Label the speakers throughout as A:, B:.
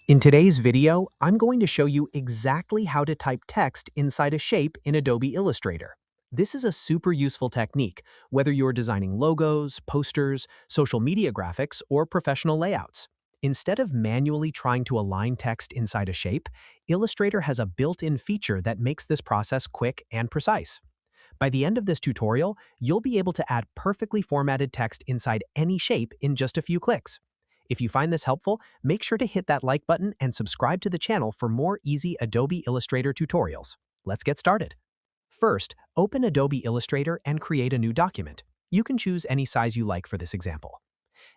A: In today's video, I'm going to show you exactly how to type text inside a shape in Adobe Illustrator. This is a super useful technique, whether you're designing logos, posters, social media graphics, or professional layouts. Instead of manually trying to align text inside a shape, Illustrator has a built-in feature that makes this process quick and precise. By the end of this tutorial, you'll be able to add perfectly formatted text inside any shape in just a few clicks. If you find this helpful, make sure to hit that like button and subscribe to the channel for more easy Adobe Illustrator tutorials. Let's get started. First, open Adobe Illustrator and create a new document. You can choose any size you like for this example.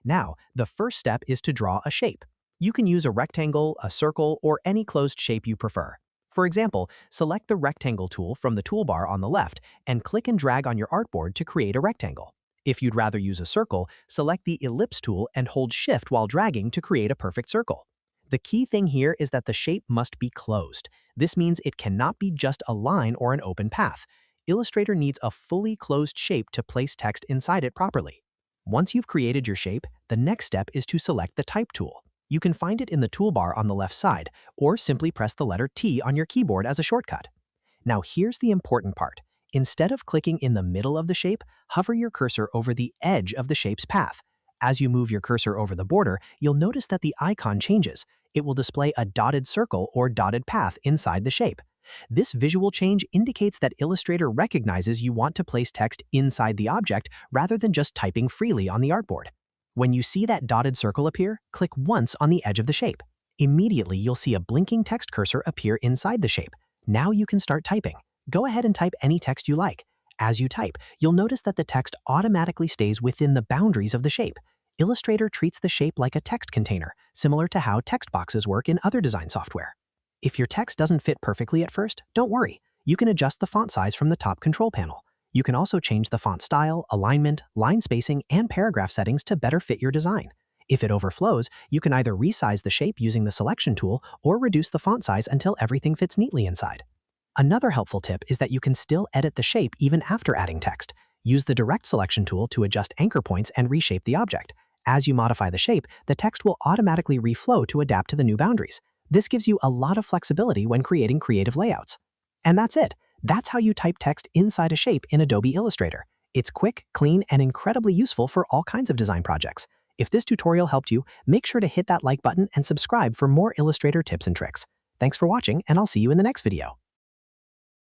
A: Now, the first step is to draw a shape. You can use a rectangle, a circle, or any closed shape you prefer. For example, select the Rectangle tool from the toolbar on the left and click and drag on your artboard to create a rectangle. If you'd rather use a circle, select the Ellipse tool and hold Shift while dragging to create a perfect circle. The key thing here is that the shape must be closed. This means it cannot be just a line or an open path. Illustrator needs a fully closed shape to place text inside it properly. Once you've created your shape, the next step is to select the Type tool. You can find it in the toolbar on the left side, or simply press the letter T on your keyboard as a shortcut. Now here's the important part. Instead of clicking in the middle of the shape, hover your cursor over the edge of the shape's path. As you move your cursor over the border, you'll notice that the icon changes. It will display a dotted circle or dotted path inside the shape. This visual change indicates that Illustrator recognizes you want to place text inside the object rather than just typing freely on the artboard. When you see that dotted circle appear, click once on the edge of the shape. Immediately, you'll see a blinking text cursor appear inside the shape. Now you can start typing. Go ahead and type any text you like. As you type, you'll notice that the text automatically stays within the boundaries of the shape. Illustrator treats the shape like a text container, similar to how text boxes work in other design software. If your text doesn't fit perfectly at first, don't worry. You can adjust the font size from the top control panel. You can also change the font style, alignment, line spacing, and paragraph settings to better fit your design. If it overflows, you can either resize the shape using the Selection tool or reduce the font size until everything fits neatly inside. Another helpful tip is that you can still edit the shape even after adding text. Use the Direct Selection tool to adjust anchor points and reshape the object. As you modify the shape, the text will automatically reflow to adapt to the new boundaries. This gives you a lot of flexibility when creating creative layouts. And that's it. That's how you type text inside a shape in Adobe Illustrator. It's quick, clean, and incredibly useful for all kinds of design projects. If this tutorial helped you, make sure to hit that like button and subscribe for more Illustrator tips and tricks. Thanks for watching, and I'll see you in the next video.